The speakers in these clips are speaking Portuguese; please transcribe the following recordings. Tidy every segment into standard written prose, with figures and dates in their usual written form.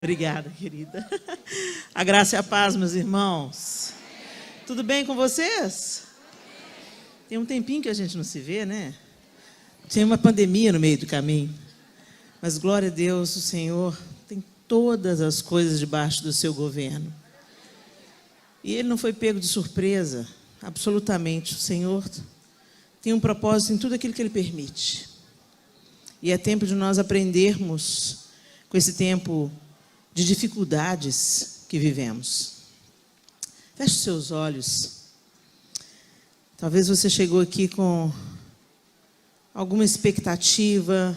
Obrigada, querida. A graça e a paz, meus irmãos. Tudo bem com vocês? Tem um tempinho que a gente não se vê, né? Tem uma pandemia no meio do caminho. Mas, glória a Deus, o Senhor tem todas as coisas debaixo do seu governo. E Ele não foi pego de surpresa, absolutamente. O Senhor tem um propósito em tudo aquilo que Ele permite. E é tempo de nós aprendermos com esse tempo de dificuldades que vivemos. Feche os seus olhos. Talvez você chegou aqui com alguma expectativa,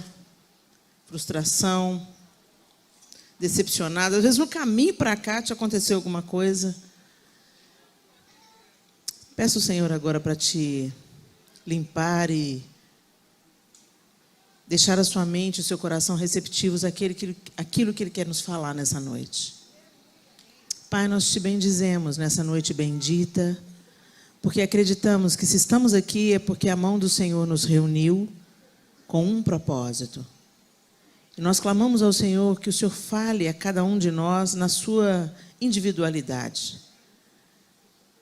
frustração, decepcionado. Às vezes no caminho para cá te aconteceu alguma coisa. Peço ao Senhor agora para te limpar e deixar a sua mente e o seu coração receptivos àquilo que Ele quer nos falar nessa noite. Pai, nós te bendizemos nessa noite bendita, porque acreditamos que se estamos aqui é porque a mão do Senhor nos reuniu com um propósito. E nós clamamos ao Senhor que o Senhor fale a cada um de nós na sua individualidade.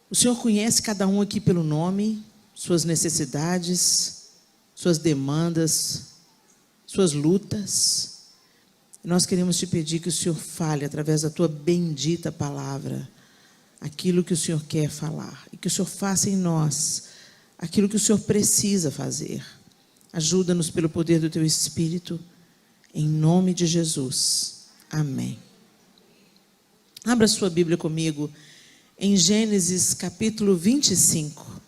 O Senhor conhece cada um aqui pelo nome, suas necessidades, suas demandas, suas lutas. E nós queremos te pedir que o Senhor fale através da tua bendita palavra aquilo que o Senhor quer falar e que o Senhor faça em nós aquilo que o Senhor precisa fazer. Ajuda-nos pelo poder do teu Espírito, em nome de Jesus. Amém. Abra sua Bíblia comigo em Gênesis capítulo 25.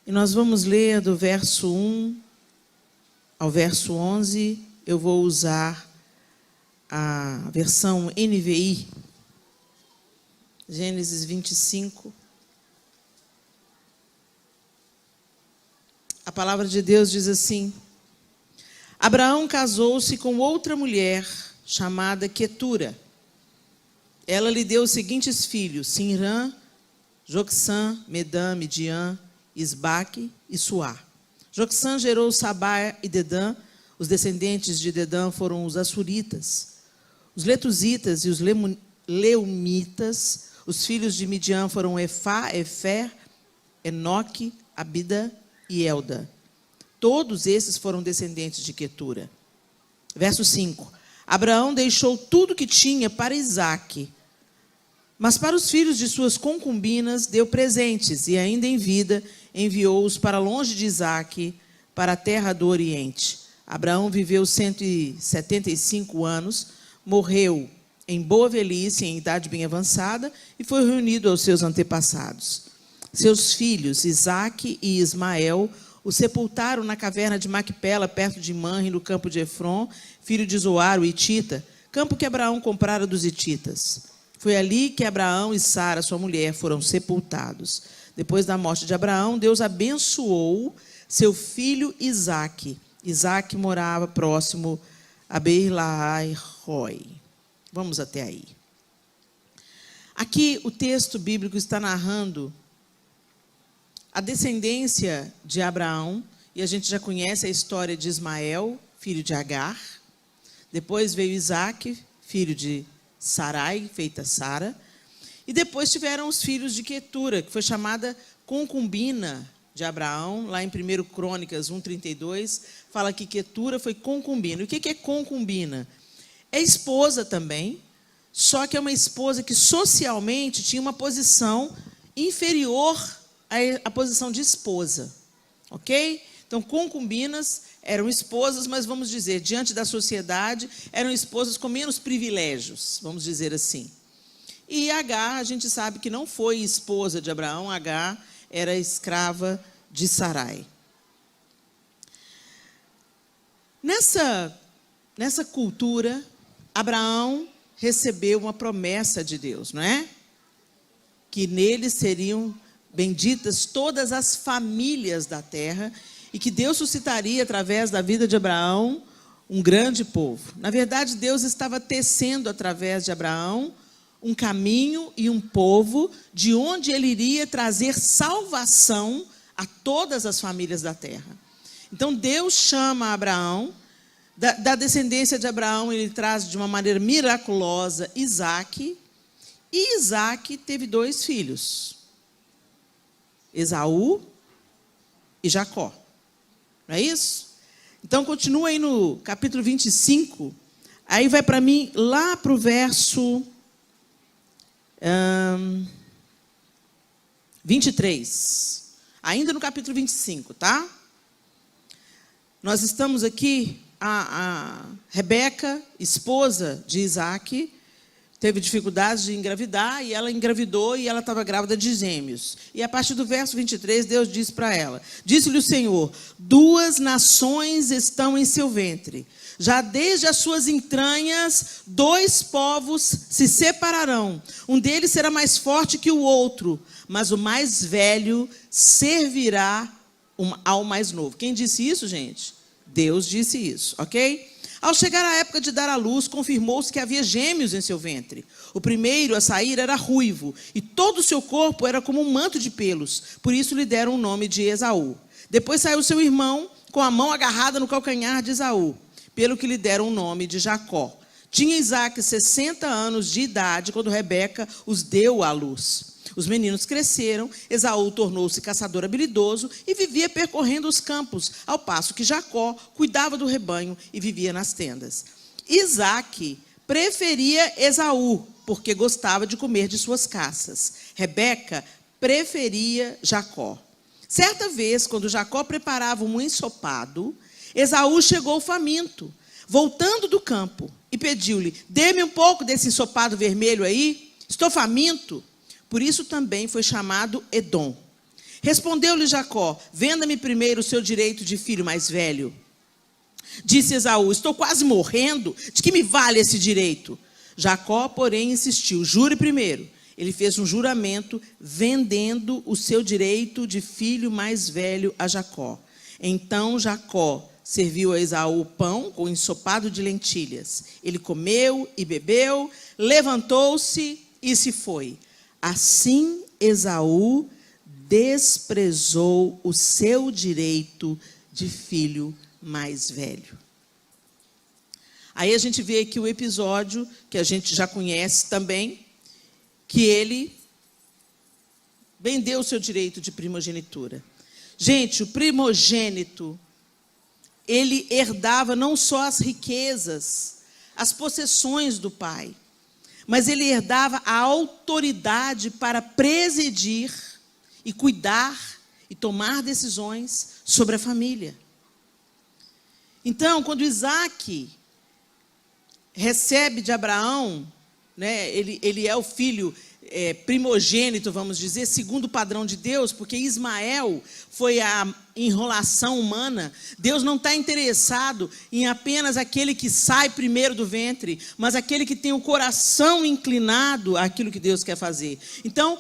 E nós vamos ler do verso 1 ao verso 11, eu vou usar a versão NVI, Gênesis 25. A palavra de Deus diz assim: Abraão casou-se com outra mulher chamada Quetura. Ela lhe deu os seguintes filhos: Sinrã, Jocsã, Medã, Midian, Isbaque e Suá. Jocsã gerou Sabá e Dedã. Os descendentes de Dedã foram os Assuritas, os Letuzitas e os Leumitas. Os filhos de Midian foram Efá, Efer, Enoque, Abida e Elda. Todos esses foram descendentes de Quetura. Verso 5. Abraão deixou tudo que tinha para Isaque, mas para os filhos de suas concubinas deu presentes, e ainda em vida enviou-os para longe de Isaque, para a terra do Oriente. Abraão viveu 175 anos, morreu em boa velhice, em idade bem avançada, e foi reunido aos seus antepassados. Seus filhos, Isaque e Ismael, o sepultaram na caverna de Macpela, perto de Manre, no campo de Efron, filho de Zoar, o Hitita, campo que Abraão comprara dos hititas. Foi ali que Abraão e Sara, sua mulher, foram sepultados. Depois da morte de Abraão, Deus abençoou seu filho Isaque. Isaque morava próximo a Beer-lahai-roi. Vamos até aí. Aqui o texto bíblico está narrando a descendência de Abraão, e a gente já conhece a história de Ismael, filho de Agar. Depois veio Isaque, filho de Sarai, feita Sara. E depois tiveram os filhos de Quetura, que foi chamada concubina de Abraão. Lá em 1 Crônicas 1:32, fala que Quetura foi concubina. O que é concubina? É esposa também, só que é uma esposa que socialmente tinha uma posição inferior à posição de esposa. Ok? Então, concubinas eram esposas, mas vamos dizer, diante da sociedade, eram esposas com menos privilégios, vamos dizer assim. E Agar, a gente sabe que não foi esposa de Abraão. Agar era escrava de Sarai. Nessa cultura, Abraão recebeu uma promessa de Deus, não é? Que nele seriam benditas todas as famílias da terra e que Deus suscitaria, através da vida de Abraão, um grande povo. Na verdade, Deus estava tecendo, através de Abraão, um caminho e um povo de onde ele iria trazer salvação a todas as famílias da terra. Então, Deus chama Abraão Da descendência de Abraão, ele traz de uma maneira miraculosa Isaque. E Isaque teve 2 filhos, Esaú e Jacó. Não é isso? Então, continua aí no capítulo 25. Aí vai para mim lá para o verso 23. Ainda no capítulo 25, tá? Nós estamos aqui, a Rebeca, esposa de Isaque, teve dificuldades de engravidar, e ela engravidou, e ela estava grávida de gêmeos. E a partir do verso 23, Deus disse para ela, disse-lhe o Senhor, 2 nações estão em seu ventre, já desde as suas entranhas, 2 povos se separarão, um deles será mais forte que o outro, mas o mais velho servirá ao mais novo. Quem disse isso, gente? Deus disse isso, ok? Ao chegar a época de dar à luz, confirmou-se que havia gêmeos em seu ventre. O primeiro a sair era ruivo, e todo o seu corpo era como um manto de pelos. Por isso lhe deram o nome de Esaú. Depois saiu seu irmão, com a mão agarrada no calcanhar de Esaú, pelo que lhe deram o nome de Jacó. Tinha Isaque 60 anos de idade, quando Rebeca os deu à luz. Os meninos cresceram, Esaú tornou-se caçador habilidoso e vivia percorrendo os campos, ao passo que Jacó cuidava do rebanho e vivia nas tendas. Isaque preferia Esaú, porque gostava de comer de suas caças. Rebeca preferia Jacó. Certa vez, quando Jacó preparava um ensopado, Esaú chegou faminto, voltando do campo, e pediu-lhe, dê-me um pouco desse ensopado vermelho aí, estou faminto. Por isso também foi chamado Edom. Respondeu-lhe Jacó, venda-me primeiro o seu direito de filho mais velho. Disse Esaú, estou quase morrendo, de que me vale esse direito? Jacó, porém, insistiu, jure primeiro. Ele fez um juramento, vendendo o seu direito de filho mais velho a Jacó. Então Jacó serviu a Esaú pão com ensopado de lentilhas. Ele comeu e bebeu, levantou-se e se foi. Assim, Esaú desprezou o seu direito de filho mais velho. Aí a gente vê aqui o episódio, que a gente já conhece também, que ele vendeu o seu direito de primogenitura. Gente, o primogênito, ele herdava não só as riquezas, as possessões do pai, mas ele herdava a autoridade para presidir e cuidar e tomar decisões sobre a família. Então, quando Isaque recebe de Abraão, né, ele é o filho primogênito, vamos dizer, segundo o padrão de Deus, porque Ismael foi a enrolação humana. Deus não está interessado em apenas aquele que sai primeiro do ventre, mas aquele que tem o coração inclinado àquilo que Deus quer fazer. Então,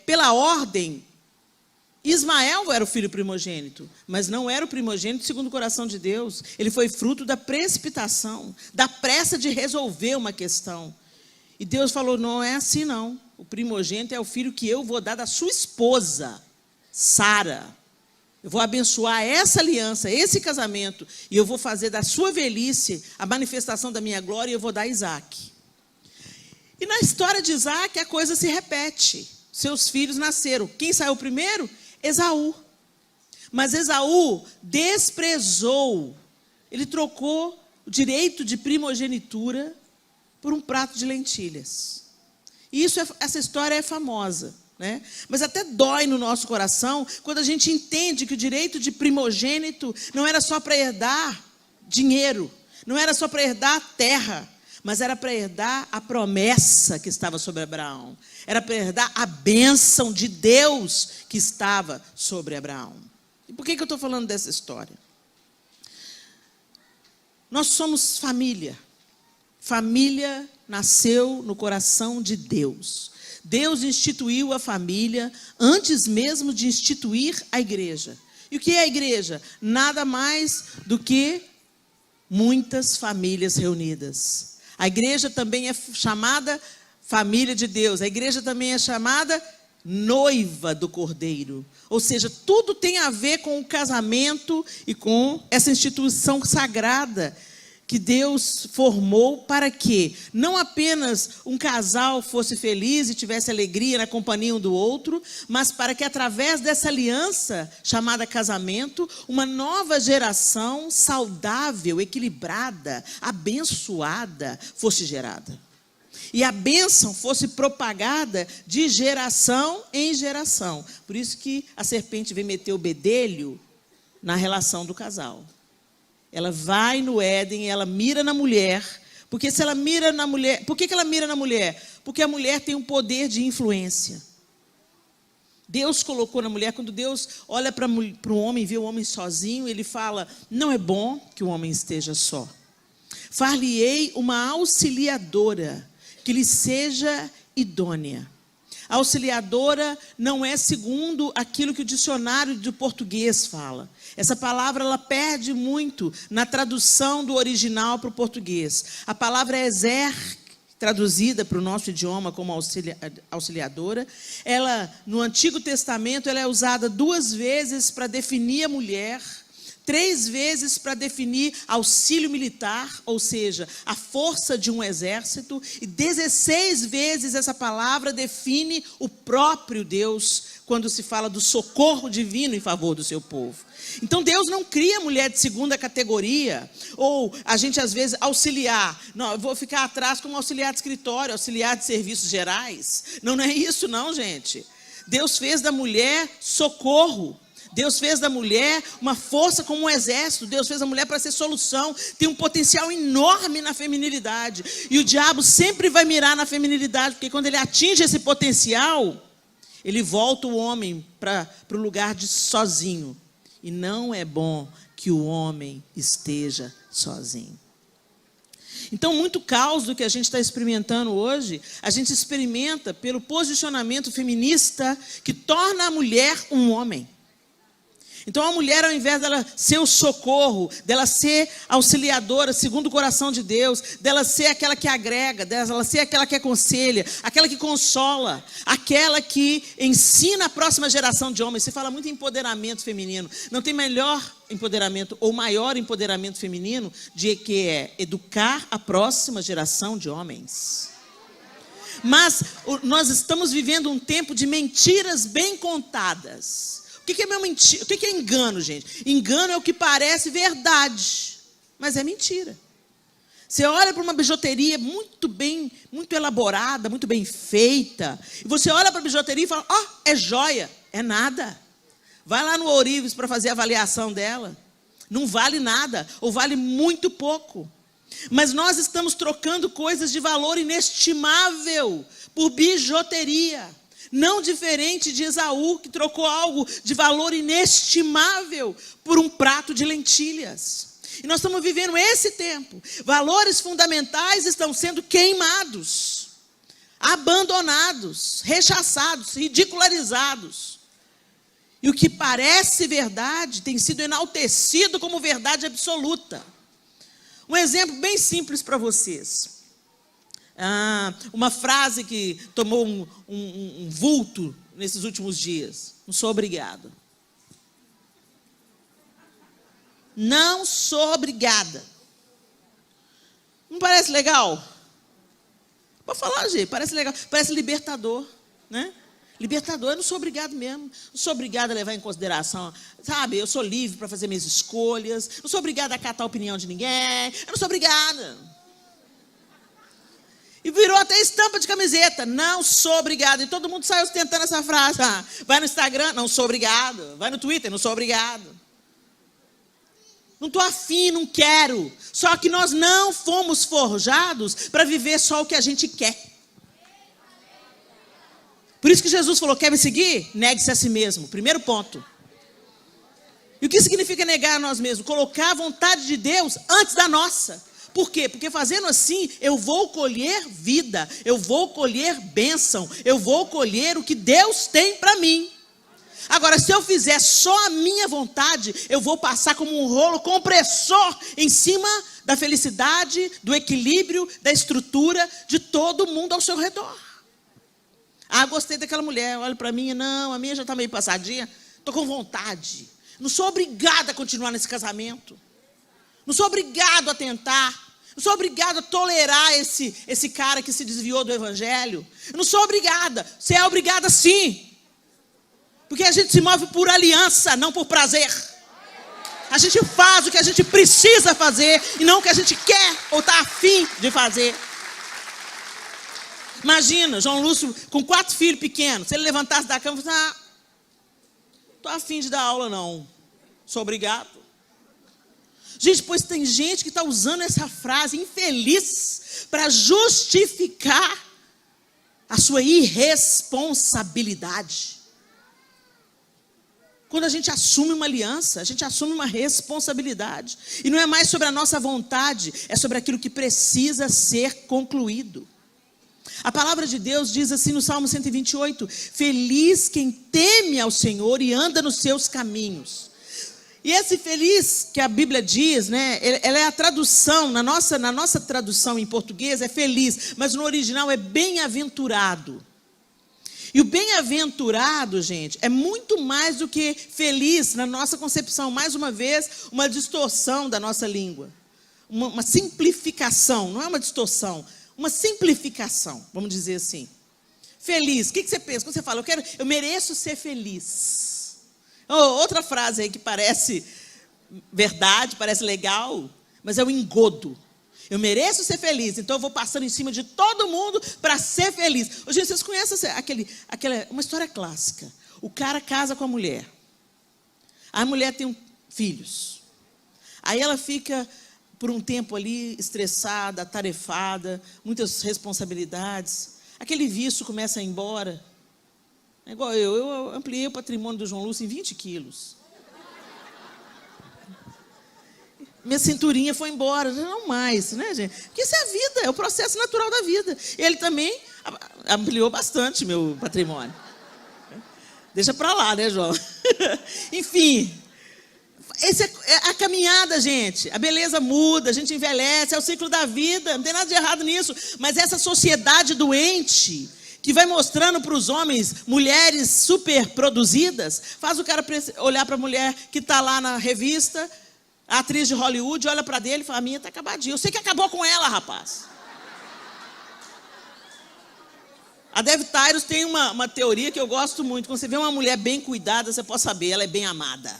pela ordem, Ismael era o filho primogênito, mas não era o primogênito segundo o coração de Deus. Ele foi fruto da precipitação, da pressa de resolver uma questão. E Deus falou, não é assim não. O primogênito é o filho que eu vou dar da sua esposa, Sara. Eu vou abençoar essa aliança, esse casamento, e eu vou fazer da sua velhice a manifestação da minha glória, e eu vou dar Isaque. E na história de Isaque, a coisa se repete. Seus filhos nasceram. Quem saiu primeiro? Esaú. Mas Esaú desprezou. Ele trocou o direito de primogenitura por um prato de lentilhas. E essa história é famosa, né? Mas até dói no nosso coração quando a gente entende que o direito de primogênito não era só para herdar dinheiro, não era só para herdar terra, mas era para herdar a promessa que estava sobre Abraão. Era para herdar a bênção de Deus que estava sobre Abraão. E por que eu estou falando dessa história? Nós somos família. Família nasceu no coração de Deus. Deus instituiu a família antes mesmo de instituir a igreja. E o que é a igreja? Nada mais do que muitas famílias reunidas. A igreja também é chamada família de Deus. A igreja também é chamada noiva do Cordeiro. Ou seja, tudo tem a ver com o casamento e com essa instituição sagrada que Deus formou para que não apenas um casal fosse feliz e tivesse alegria na companhia um do outro, mas para que através dessa aliança chamada casamento, uma nova geração saudável, equilibrada, abençoada fosse gerada. E a bênção fosse propagada de geração em geração. Por isso que a serpente vem meter o bedelho na relação do casal. Ela vai no Éden, ela mira na mulher. Porque se ela mira na mulher... Por que ela mira na mulher? Porque a mulher tem um poder de influência. Deus colocou na mulher, quando Deus olha para o homem, vê o homem sozinho, ele fala, não é bom que o homem esteja só. Far-lhe-ei uma auxiliadora, que lhe seja idônea. A auxiliadora não é segundo aquilo que o dicionário do português fala. Essa palavra ela perde muito na tradução do original para o português. A palavra ezer, traduzida para o nosso idioma como auxiliadora, ela, no Antigo Testamento, ela é usada 2 vezes para definir a mulher, 3 vezes para definir auxílio militar, ou seja, a força de um exército, e 16 vezes essa palavra define o próprio Deus, quando se fala do socorro divino em favor do seu povo. Então Deus não cria mulher de segunda categoria, ou a gente às vezes auxiliar, não, eu vou ficar atrás como auxiliar de escritório, auxiliar de serviços gerais. Não é isso não, gente. Deus fez da mulher socorro. Deus fez da mulher uma força como um exército. Deus fez a mulher para ser solução. Tem um potencial enorme na feminilidade. E o diabo sempre vai mirar na feminilidade, porque quando ele atinge esse potencial, ele volta o homem para o lugar de sozinho. E não é bom que o homem esteja sozinho. Então, muito caos do que a gente está experimentando hoje, a gente experimenta pelo posicionamento feminista que torna a mulher um homem. Então a mulher, ao invés dela ser o socorro, dela ser auxiliadora segundo o coração de Deus, dela ser aquela que agrega, dela ser aquela que aconselha, aquela que consola, aquela que ensina a próxima geração de homens. Se fala muito em empoderamento feminino. Não tem melhor empoderamento ou maior empoderamento feminino de que é educar a próxima geração de homens. Mas nós estamos vivendo um tempo de mentiras bem contadas. O que é mentira? O que é engano, gente? Engano é o que parece verdade, mas é mentira. Você olha para uma bijuteria muito elaborada, muito bem feita, e você olha para a bijuteria e fala, é joia. É nada. Vai lá no Ourives para fazer a avaliação dela. Não vale nada, ou vale muito pouco. Mas nós estamos trocando coisas de valor inestimável por bijuteria. Não diferente de Esaú, que trocou algo de valor inestimável por um prato de lentilhas. E nós estamos vivendo esse tempo. Valores fundamentais estão sendo queimados, abandonados, rechaçados, ridicularizados. E o que parece verdade tem sido enaltecido como verdade absoluta. Um exemplo bem simples para vocês. Uma frase que tomou um vulto nesses últimos dias. Não sou obrigado. Não sou obrigada. Não parece legal? Pode falar, gente, parece legal. Parece libertador, né? Libertador, eu não sou obrigado mesmo. Não sou obrigado a levar em consideração, sabe? Eu sou livre para fazer minhas escolhas. Não sou obrigado a acatar a opinião de ninguém. Eu não sou obrigada. E virou até estampa de camiseta. Não sou obrigado. E todo mundo sai ostentando essa frase. Vai no Instagram, não sou obrigado. Vai no Twitter, não sou obrigado. Não estou afim, não quero. Só que nós não fomos forjados para viver só o que a gente quer. Por isso que Jesus falou, quer me seguir? Negue-se a si mesmo. Primeiro ponto. E o que significa negar a nós mesmos? Colocar a vontade de Deus antes da nossa. Por quê? Porque fazendo assim, eu vou colher vida, eu vou colher bênção, eu vou colher o que Deus tem para mim. Agora, se eu fizer só a minha vontade, eu vou passar como um rolo compressor em cima da felicidade, do equilíbrio, da estrutura de todo mundo ao seu redor. Ah, gostei daquela mulher, olha para mim, não, a minha já está meio passadinha, estou com vontade. Não sou obrigada a continuar nesse casamento. Não sou obrigado a tentar. Não sou obrigado a tolerar esse cara que se desviou do evangelho. Eu não sou obrigada. Você é obrigada sim. Porque a gente se move por aliança, não por prazer. A gente faz o que a gente precisa fazer e não o que a gente quer ou está afim de fazer. Imagina, João Lúcio com 4 filhos pequenos. Se ele levantasse da cama e falasse, estou afim de dar aula não. Sou obrigado. Gente, pois tem gente que está usando essa frase infeliz para justificar a sua irresponsabilidade. Quando a gente assume uma aliança, a gente assume uma responsabilidade. E não é mais sobre a nossa vontade, é sobre aquilo que precisa ser concluído. A palavra de Deus diz assim no Salmo 128, feliz quem teme ao Senhor e anda nos seus caminhos. E esse feliz que a Bíblia diz, né, ela é a tradução, na nossa tradução em português é feliz, mas no original é bem-aventurado. E o bem-aventurado, gente, é muito mais do que feliz na nossa concepção. Mais uma vez, uma distorção da nossa língua. Uma simplificação, não é uma distorção, uma simplificação, vamos dizer assim. Feliz, o que você pensa? Quando você fala, eu mereço ser feliz. Outra frase aí que parece verdade, parece legal, mas é o engodo. Eu mereço ser feliz, então eu vou passando em cima de todo mundo para ser feliz. Gente, vocês conhecem uma história clássica. O cara casa com a mulher. A mulher tem filhos. Aí ela fica, por um tempo ali, estressada, atarefada, muitas responsabilidades. Aquele vício começa a ir embora. É igual eu ampliei o patrimônio do João Lúcio em 20 quilos. Minha cinturinha foi embora, não mais, né, gente? Porque isso é a vida, é o processo natural da vida. Ele também ampliou bastante meu patrimônio. Deixa para lá, né, João? Enfim, essa é a caminhada, gente. A beleza muda, a gente envelhece, é o ciclo da vida, não tem nada de errado nisso. Mas essa sociedade doente, que vai mostrando para os homens mulheres super produzidas, faz o cara olhar para a mulher que está lá na revista, a atriz de Hollywood, olha para dele e fala, a minha está acabadinha. Eu sei que acabou com ela, rapaz. A Dev Tyrus tem uma teoria que eu gosto muito. Quando você vê uma mulher bem cuidada, você pode saber, ela é bem amada.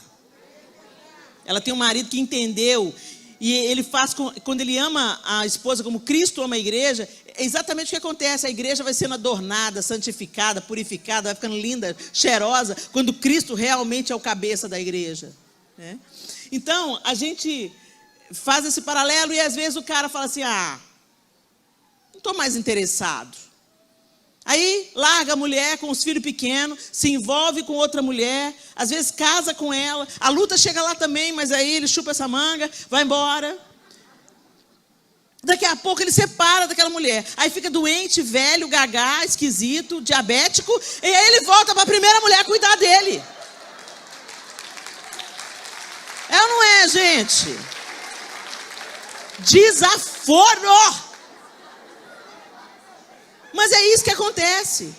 Ela tem um marido que entendeu. E ele faz, quando ele ama a esposa como Cristo ama a igreja, é exatamente o que acontece. A igreja vai sendo adornada, santificada, purificada, vai ficando linda, cheirosa, quando Cristo realmente é o cabeça da igreja, né? Então, a gente faz esse paralelo e às vezes o cara fala assim, não estou mais interessado. Aí larga a mulher com os filhos pequenos, se envolve com outra mulher, às vezes casa com ela, a luta chega lá também, mas aí ele chupa essa manga, vai embora. Daqui a pouco ele separa daquela mulher, aí fica doente, velho, gagá, esquisito, diabético, e aí ele volta para a primeira mulher cuidar dele. É ou não é, gente? Desaforo! Mas é isso que acontece.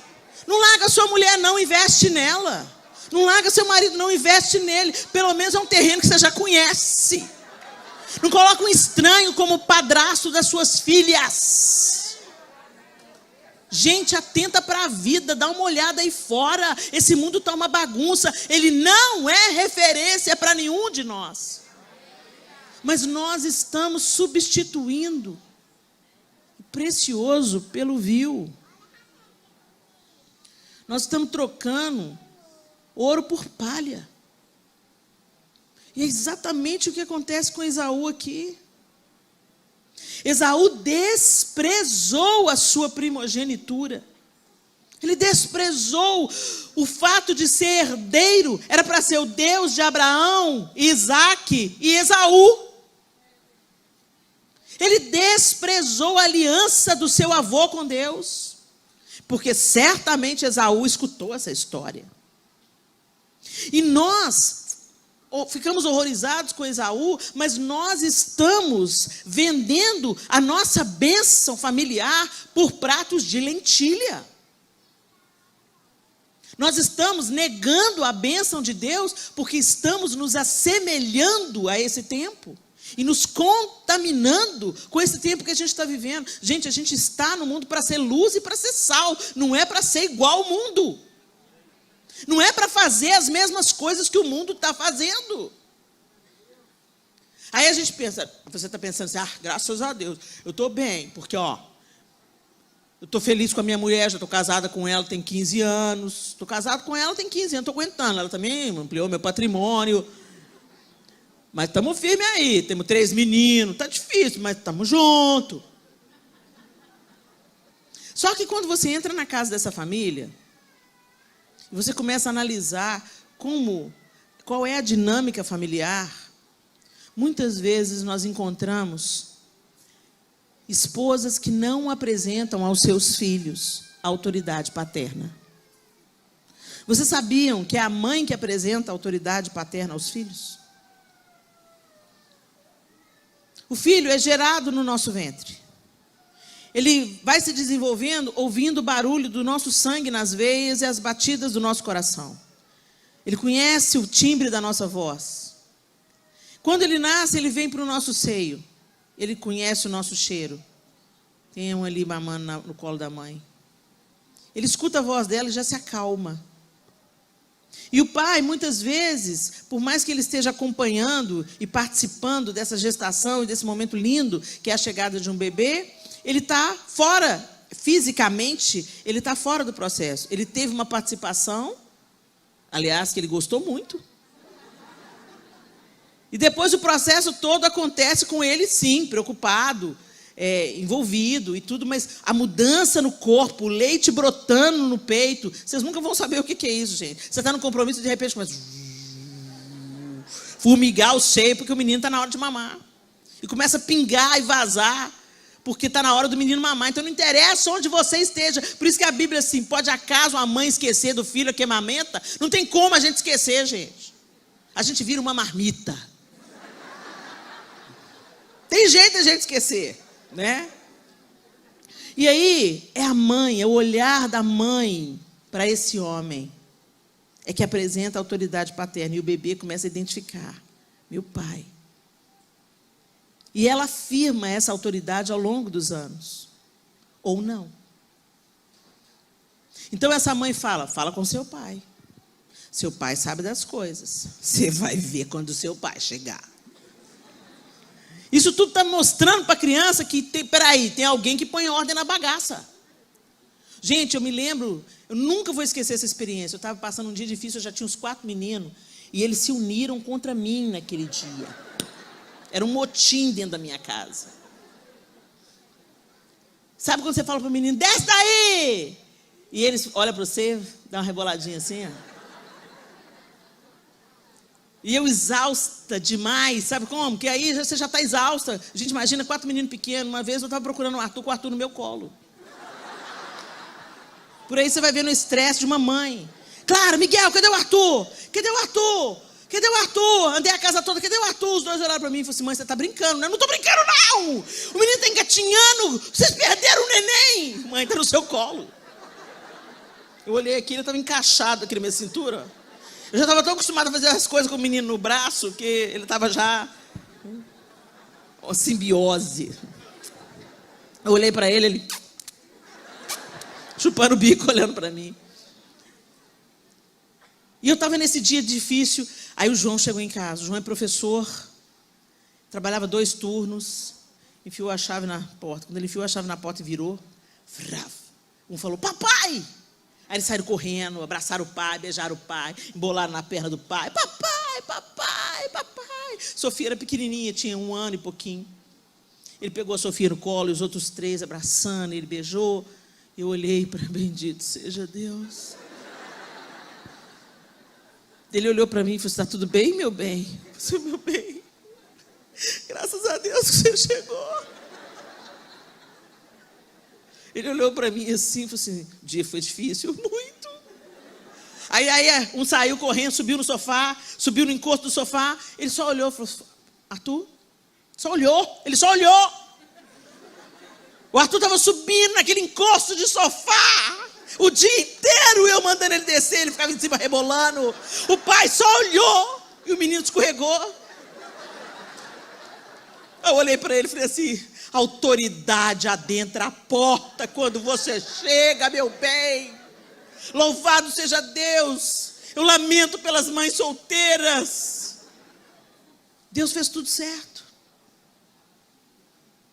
Não larga sua mulher, não, investe nela. Não larga seu marido, não, investe nele. Pelo menos é um terreno que você já conhece. Não coloca um estranho como padrasto das suas filhas. Gente, atenta para a vida, dá uma olhada aí fora. Esse mundo está uma bagunça. Ele não é referência para nenhum de nós. Mas nós estamos substituindo o precioso pelo vil. Nós estamos trocando ouro por palha. E é exatamente o que acontece com Esaú aqui. Esaú desprezou a sua primogenitura. Ele desprezou o fato de ser herdeiro. Era para ser o Deus de Abraão, Isaque e Esaú. Ele desprezou a aliança do seu avô com Deus. Porque certamente Esaú escutou essa história. E nós ficamos horrorizados com Esaú, mas nós estamos vendendo a nossa bênção familiar por pratos de lentilha. Nós estamos negando a bênção de Deus porque estamos nos assemelhando a esse tempo e nos contaminando com esse tempo que a gente está vivendo. Gente, a gente está no mundo para ser luz e para ser sal, não é para ser igual ao mundo. Não é para fazer as mesmas coisas que o mundo está fazendo. Aí a gente pensa, você está pensando assim, graças a Deus, eu estou bem, porque eu estou feliz com a minha mulher, já estou casada com ela, tem 15 anos. Estou casado com ela, tem 15 anos, estou aguentando. Ela também ampliou meu patrimônio. Mas estamos firmes aí, temos 3 meninos, está difícil, mas estamos juntos. Só que quando você entra na casa dessa família, você começa a analisar qual é a dinâmica familiar, muitas vezes nós encontramos esposas que não apresentam aos seus filhos a autoridade paterna. Vocês sabiam que é a mãe que apresenta a autoridade paterna aos filhos? O filho é gerado no nosso ventre. Ele vai se desenvolvendo ouvindo o barulho do nosso sangue nas veias e as batidas do nosso coração. Ele conhece o timbre da nossa voz. Quando ele nasce, ele vem para o nosso seio. Ele conhece o nosso cheiro. Tem um ali mamando no colo da mãe. Ele escuta a voz dela e já se acalma. E o pai, muitas vezes, por mais que ele esteja acompanhando e participando dessa gestação e desse momento lindo, que é a chegada de um bebê, ele está fora, fisicamente, ele está fora do processo. Ele teve uma participação, aliás, que ele gostou muito. E depois o processo todo acontece com ele, sim, preocupado, envolvido e tudo, mas a mudança no corpo, o leite brotando no peito, vocês nunca vão saber o que é isso, gente. Você está no compromisso e de repente começa a formigar o seio, porque o menino está na hora de mamar. E começa a pingar e vazar, porque está na hora do menino mamar. Então não interessa onde você esteja. Por isso que a Bíblia, assim, pode acaso a mãe esquecer do filho que amamenta? Não tem como a gente esquecer, gente. A gente vira uma marmita. Tem jeito de a gente esquecer, né? E aí, é a mãe, é o olhar da mãe para esse homem, é que apresenta a autoridade paterna. E o bebê começa a identificar, meu pai. E ela afirma essa autoridade ao longo dos anos, ou não. Então essa mãe fala com seu pai. Seu pai sabe das coisas. Você vai ver quando o seu pai chegar. Isso tudo está mostrando para a criança que, tem alguém que põe ordem na bagaça. Gente, eu me lembro, eu nunca vou esquecer essa experiência. Eu estava passando um dia difícil, eu já tinha uns 4 meninos, e eles se uniram contra mim naquele dia. Era um motim dentro da minha casa. Sabe quando você fala para o menino, desce daí! E eles olham para você, dá uma reboladinha assim, ó. E eu exausta demais, sabe como? Porque aí você já está exausta. A gente imagina 4 meninos pequenos. Uma vez eu estava procurando o Arthur com o Arthur no meu colo. Por aí você vai vendo o estresse de uma mãe. Claro, Miguel, cadê o Arthur? Cadê o Arthur? Cadê o Arthur? Andei a casa toda, cadê o Arthur? Os dois olharam para mim e falaram assim, mãe, você está brincando, né? Eu não estou brincando, não! O menino está engatinhando, vocês perderam o neném! Mãe, está no seu colo. Eu olhei aqui, ele estava encaixado aqui na minha cintura. Eu já estava tão acostumado a fazer as coisas com o menino no braço, que ele estava já... uma simbiose. Eu olhei para ele chupando o bico, olhando para mim. E eu estava nesse dia difícil, aí o João chegou em casa. O João é professor, trabalhava 2 turnos, enfiou a chave na porta. Quando ele enfiou a chave na porta e virou, um falou, papai! Aí eles saíram correndo, abraçaram o pai, beijaram o pai, embolaram na perna do pai. Papai, papai, papai. Sofia era pequenininha, tinha 1 ano e pouquinho. Ele pegou a Sofia no colo e os outros 3 abraçando, ele beijou. Eu olhei para bendito seja Deus. Ele olhou para mim e falou, está tudo bem, meu bem? Eu falei, meu bem, graças a Deus que você chegou. Ele olhou para mim assim e falou assim, o dia foi difícil, muito. Aí um saiu correndo, subiu no sofá, subiu no encosto do sofá. Ele só olhou e falou, Arthur? Só olhou, ele só olhou. O Arthur estava subindo naquele encosto de sofá. O dia inteiro eu mandando ele descer, ele ficava em cima rebolando. O pai só olhou e o menino escorregou. Eu olhei para ele e falei assim: autoridade adentra a porta quando você chega, meu bem. Louvado seja Deus. Eu lamento pelas mães solteiras. Deus fez tudo certo.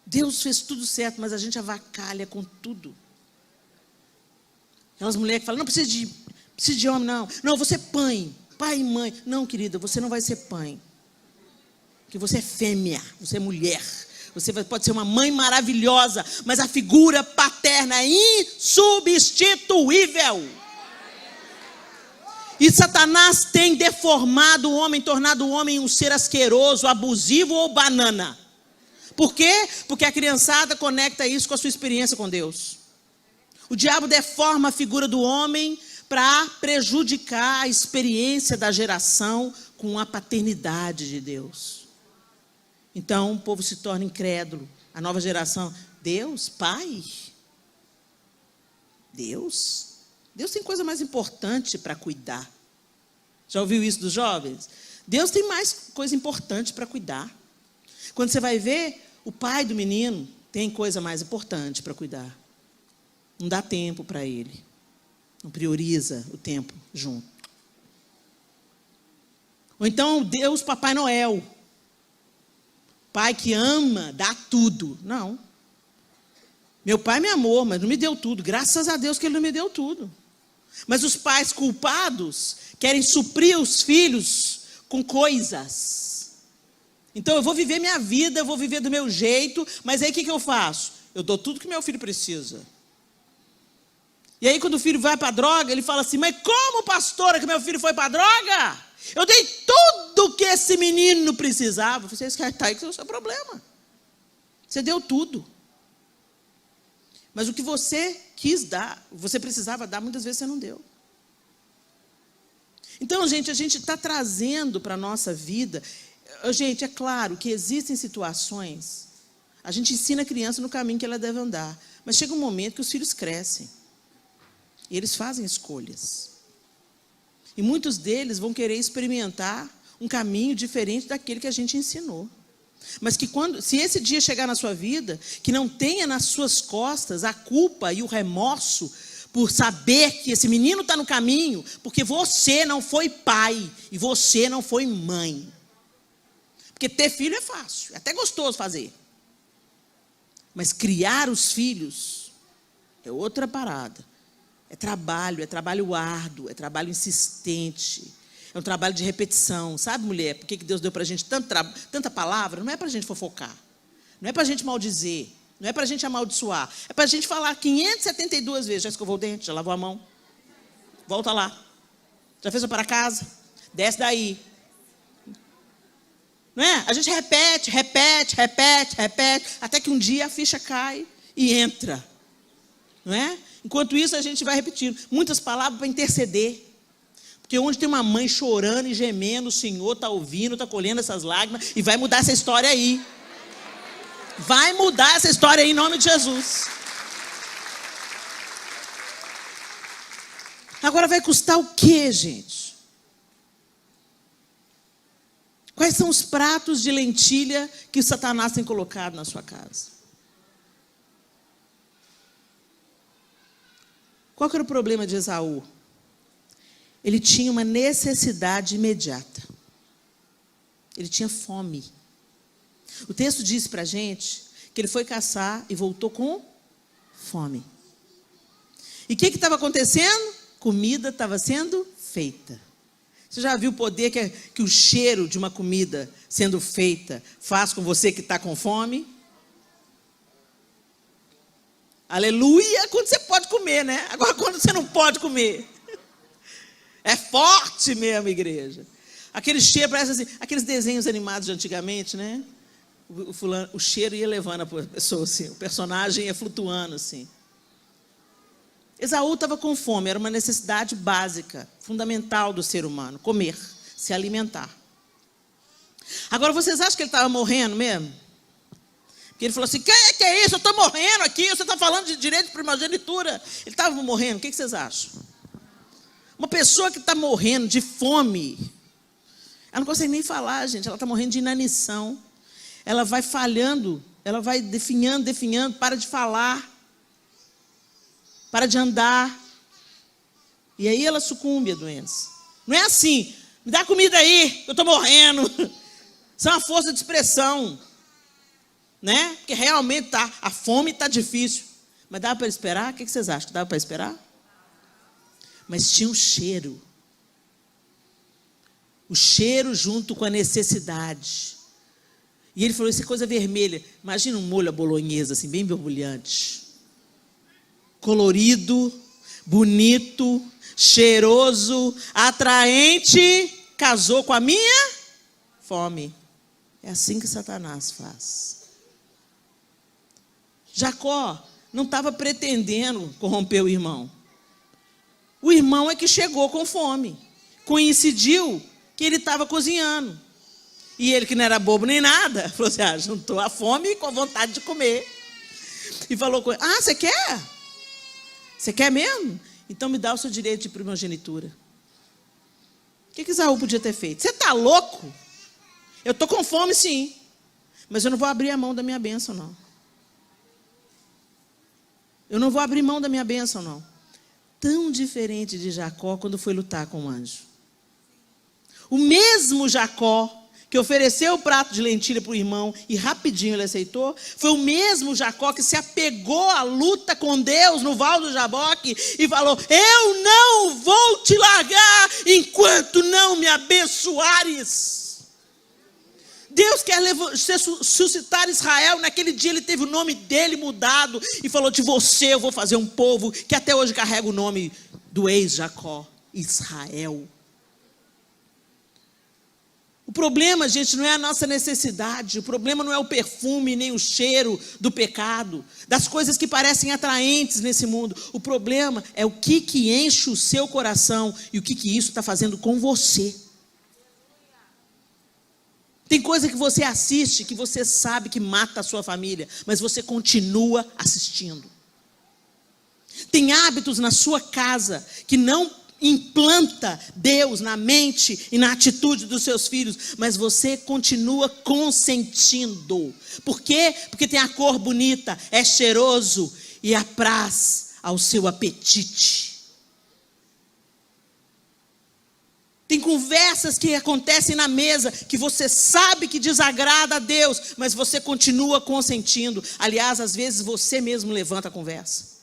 Deus fez tudo certo, mas a gente avacalha com tudo. Aquelas mulheres que falam: não precisa de homem, não. Não, você é pai e mãe. Não, querida, você não vai ser pai. Porque você é fêmea, você é mulher. Você pode ser uma mãe maravilhosa, mas a figura paterna é insubstituível. E Satanás tem deformado o homem, tornado o homem um ser asqueroso, abusivo ou banana. Por quê? Porque a criançada conecta isso com a sua experiência com Deus. O diabo deforma a figura do homem para prejudicar a experiência da geração com a paternidade de Deus. Então o povo se torna incrédulo. A nova geração: Deus, pai? Deus tem coisa mais importante para cuidar. Já ouviu isso dos jovens? Deus tem mais coisa importante para cuidar. Quando você vai ver, o pai do menino tem coisa mais importante para cuidar. Não dá tempo para ele. Não prioriza o tempo junto. Ou então Deus, Papai Noel. Pai que ama, dá tudo. Não. Meu pai me amou, mas não me deu tudo. Graças a Deus que ele não me deu tudo. Mas os pais culpados querem suprir os filhos com coisas. Então eu vou viver minha vida, eu vou viver do meu jeito, mas aí o que eu faço? Eu dou tudo que meu filho precisa. E aí quando o filho vai para a droga, ele fala assim: mas como, pastora, que meu filho foi para a droga? Eu dei tudo que esse menino precisava. Vocês querem estar aí, que é o seu problema. Você deu tudo. Mas o que você quis dar, você precisava dar, muitas vezes você não deu. Então, gente, a gente está trazendo para a nossa vida. Gente, é claro que existem situações, a gente ensina a criança no caminho que ela deve andar. Mas chega um momento que os filhos crescem. E eles fazem escolhas. E muitos deles vão querer experimentar um caminho diferente daquele que a gente ensinou. Mas que se esse dia chegar na sua vida, que não tenha nas suas costas a culpa e o remorso por saber que esse menino está no caminho, porque você não foi pai e você não foi mãe. Porque ter filho é fácil, é até gostoso fazer. Mas criar os filhos é outra parada. É trabalho árduo, é trabalho insistente. É um trabalho de repetição. Sabe, mulher, por que Deus deu para a gente tanta palavra? Não é para a gente fofocar. Não é para a gente maldizer. Não é para a gente amaldiçoar. É para a gente falar 572 vezes. Já escovou o dente? Já lavou a mão? Volta lá. Já fez para casa? Desce daí. Não é? A gente repete, até que um dia a ficha cai e entra. Não é? Enquanto isso, a gente vai repetindo. Muitas palavras para interceder. Porque onde tem uma mãe chorando e gemendo, o Senhor está ouvindo, está colhendo essas lágrimas e vai mudar essa história aí. Vai mudar essa história aí em nome de Jesus. Agora vai custar o quê, gente? Quais são os pratos de lentilha que o Satanás tem colocado na sua casa? Qual que era o problema de Esaú? Ele tinha uma necessidade imediata. Ele tinha fome. O texto diz para a gente que ele foi caçar e voltou com fome. E o que estava acontecendo? Comida estava sendo feita. Você já viu o poder que o cheiro de uma comida sendo feita faz com você que está com fome? Aleluia, quando você pode comer, né? Agora quando você não pode comer. É forte mesmo, igreja. Aquele cheiro, parece assim, aqueles desenhos animados de antigamente, né? O cheiro ia levando a pessoa assim, o personagem ia flutuando assim. Esaú estava com fome, era uma necessidade básica, fundamental do ser humano, comer, se alimentar. Agora, vocês acham que ele estava morrendo mesmo? Que ele falou assim, que é isso? Eu estou morrendo aqui, você está falando de direito de primogenitura. Ele estava morrendo, o que vocês acham? Uma pessoa que está morrendo de fome, ela não consegue nem falar, gente, ela está morrendo de inanição. Ela vai falhando, ela vai definhando, para de falar, para de andar. E aí ela sucumbe à doença. Não é assim, me dá comida aí, eu estou morrendo. Isso é uma força de expressão. Né? Porque realmente a fome está difícil. Mas dava para esperar? O que vocês acham? Dava para esperar? Mas tinha um cheiro. O cheiro junto com a necessidade. E ele falou, isso é coisa vermelha. Imagina um molho à bolonhesa, assim, bem borbulhante. Colorido, bonito, cheiroso, atraente. Casou com a minha fome. É assim que Satanás faz. Jacó não estava pretendendo corromper o irmão. O irmão é que chegou com fome. Coincidiu que ele estava cozinhando. E ele, que não era bobo nem nada, falou assim, juntou a fome com a vontade de comer. E falou com ele, você quer? Você quer mesmo? Então me dá o seu direito de primogenitura. O que Esaú podia ter feito? Você está louco? Eu estou com fome sim, mas eu não vou abrir a mão da minha bênção não. Eu não vou abrir mão da minha bênção, não. Tão diferente de Jacó quando foi lutar com o anjo. O mesmo Jacó que ofereceu o prato de lentilha para o irmão e rapidinho ele aceitou, foi o mesmo Jacó que se apegou à luta com Deus no Val do Jaboque e falou, eu não vou te largar enquanto não me abençoares. Deus quer suscitar Israel. Naquele dia ele teve o nome dele mudado e falou, de você eu vou fazer um povo que até hoje carrega o nome do ex-Jacó, Israel. O problema, gente, não é a nossa necessidade, o problema não é o perfume nem o cheiro do pecado, das coisas que parecem atraentes nesse mundo. O problema é o que enche o seu coração e o que isso está fazendo com você. Tem coisa que você assiste, que você sabe que mata a sua família, mas você continua assistindo. Tem hábitos na sua casa que não implanta Deus na mente e na atitude dos seus filhos, mas você continua consentindo. Por quê? Porque tem a cor bonita, é cheiroso e apraz ao seu apetite. Tem conversas que acontecem na mesa que você sabe que desagrada a Deus, mas você continua consentindo. Aliás, às vezes você mesmo levanta a conversa.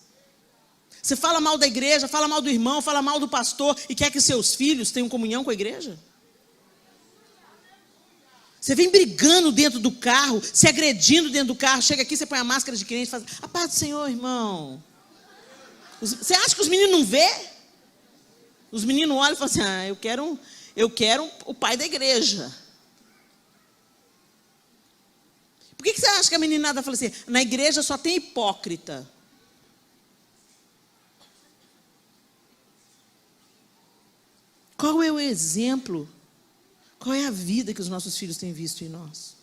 Você fala mal da igreja, fala mal do irmão, fala mal do pastor e quer que seus filhos tenham comunhão com a igreja? Você vem brigando dentro do carro, se agredindo dentro do carro, chega aqui, você põe a máscara de crente e fala, a paz do Senhor, irmão. Você acha que os meninos não vê? Os meninos olham e falam assim, eu quero o pai da igreja. Por que você acha que a meninada fala assim, na igreja só tem hipócrita? Qual é o exemplo? Qual é a vida que os nossos filhos têm visto em nós?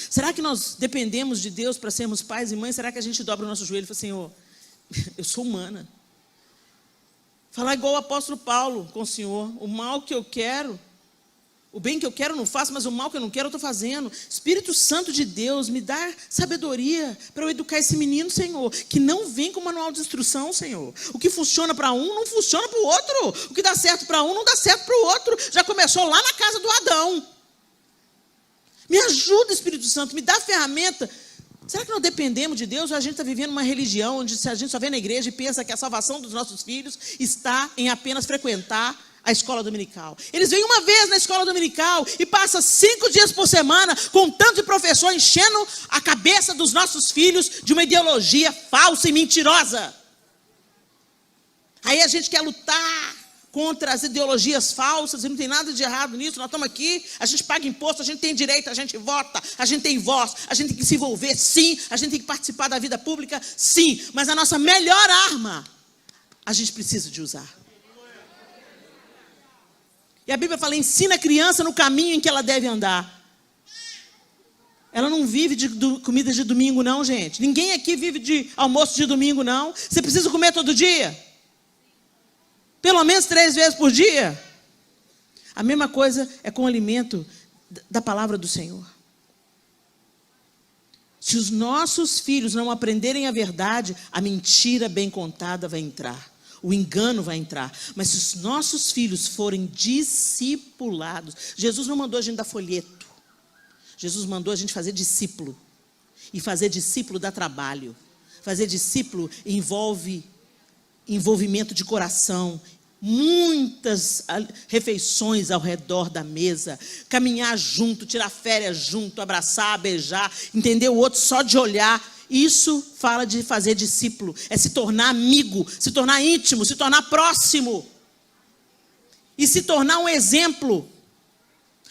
Será que nós dependemos de Deus para sermos pais e mães? Será que a gente dobra o nosso joelho e fala, Senhor, eu sou humana. Falar igual o apóstolo Paulo com o Senhor, o mal que eu quero, o bem que eu quero eu não faço, mas o mal que eu não quero eu estou fazendo. Espírito Santo de Deus, me dá sabedoria para eu educar esse menino, Senhor, que não vem com manual de instrução, Senhor. O que funciona para um não funciona para o outro. O que dá certo para um não dá certo para o outro. Já começou lá na casa do Adão. Me ajuda, Espírito Santo, me dá ferramenta. Será que nós dependemos de Deus ou a gente está vivendo uma religião onde a gente só vem na igreja e pensa que a salvação dos nossos filhos está em apenas frequentar a escola dominical? Eles vêm uma vez na escola dominical e passam 5 dias por semana com tanto de professor enchendo a cabeça dos nossos filhos de uma ideologia falsa e mentirosa. Aí a gente quer lutar contra as ideologias falsas, e não tem nada de errado nisso. Nós estamos aqui, a gente paga imposto, a gente tem direito, a gente vota, a gente tem voz, a gente tem que se envolver, sim, a gente tem que participar da vida pública, sim, mas a nossa melhor arma, a gente precisa de usar. E a Bíblia fala, ensina a criança no caminho em que ela deve andar. Ela não vive de comida de domingo, não, gente. Ninguém aqui vive de almoço de domingo, não. Você precisa comer todo dia? Pelo menos 3 vezes por dia? A mesma coisa é com o alimento da palavra do Senhor. Se os nossos filhos não aprenderem a verdade, a mentira bem contada vai entrar. O engano vai entrar. Mas se os nossos filhos forem discipulados... Jesus não mandou a gente dar folheto. Jesus mandou a gente fazer discípulo. E fazer discípulo dá trabalho. Fazer discípulo envolve envolvimento de coração. Muitas refeições ao redor da mesa. Caminhar junto, tirar férias junto, abraçar, beijar, entender o outro só de olhar. Isso fala de fazer discípulo. É se tornar amigo, se tornar íntimo, se tornar próximo. E se tornar um exemplo.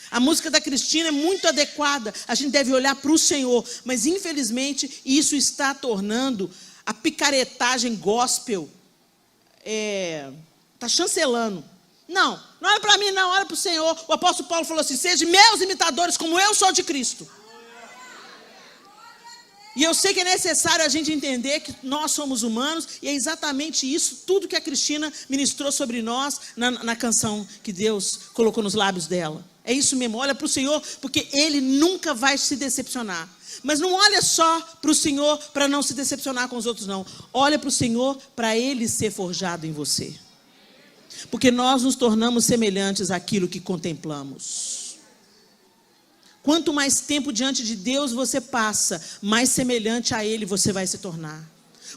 A música da Cristina é muito adequada. A gente deve olhar para o Senhor. Mas, infelizmente, isso está tornando a picaretagem gospel. Está chancelando. Não olha para mim, não, olha para o Senhor. O apóstolo Paulo falou assim: sejam meus imitadores como eu sou de Cristo. E eu sei que é necessário a gente entender que nós somos humanos, e é exatamente isso, tudo que a Cristina ministrou sobre nós na canção que Deus colocou nos lábios dela. É isso mesmo, olha para o Senhor, porque Ele nunca vai se decepcionar. Mas não olha só para o Senhor para não se decepcionar com os outros, não. Olha para o Senhor para Ele ser forjado em você. Porque nós nos tornamos semelhantes àquilo que contemplamos. Quanto mais tempo diante de Deus você passa, mais semelhante a Ele você vai se tornar.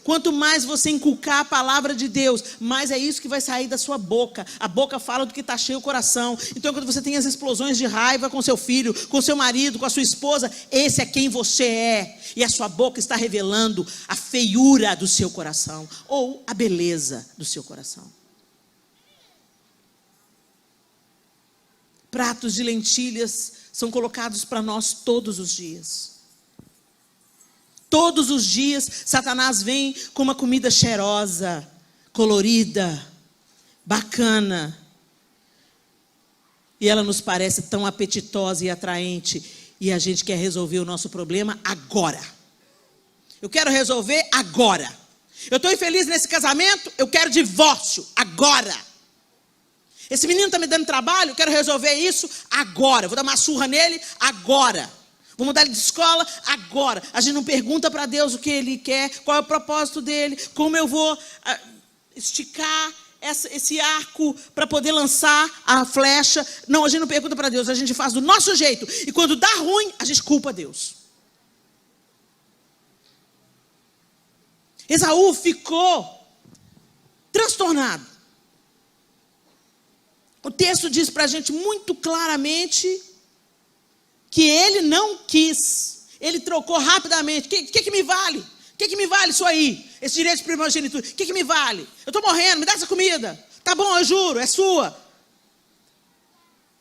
Quanto mais você inculcar a palavra de Deus, mais é isso que vai sair da sua boca. A boca fala do que está cheio o coração. Então, quando você tem as explosões de raiva com seu filho, com seu marido, com a sua esposa, esse é quem você é. E a sua boca está revelando a feiura do seu coração, ou a beleza do seu coração. Pratos de lentilhas são colocados para nós todos os dias. Todos os dias, Satanás vem com uma comida cheirosa, colorida, bacana. E ela nos parece tão apetitosa e atraente. E a gente quer resolver o nosso problema agora. Eu quero resolver agora. Eu estou infeliz nesse casamento, eu quero divórcio agora. Esse menino está me dando trabalho, eu quero resolver isso agora. Eu vou dar uma surra nele agora. Vou mudar ele de escola agora. A gente não pergunta para Deus o que Ele quer, qual é o propósito dele, como eu vou esticar esse arco para poder lançar a flecha. Não, a gente não pergunta para Deus, a gente faz do nosso jeito. E quando dá ruim, a gente culpa Deus. Esaú ficou transtornado. O texto diz para a gente muito claramente que ele não quis. Ele trocou rapidamente. O que me vale? O que me vale isso aí? Esse direito de primogenitura. O que me vale? Eu estou morrendo, me dá essa comida. Tá bom, eu juro, é sua.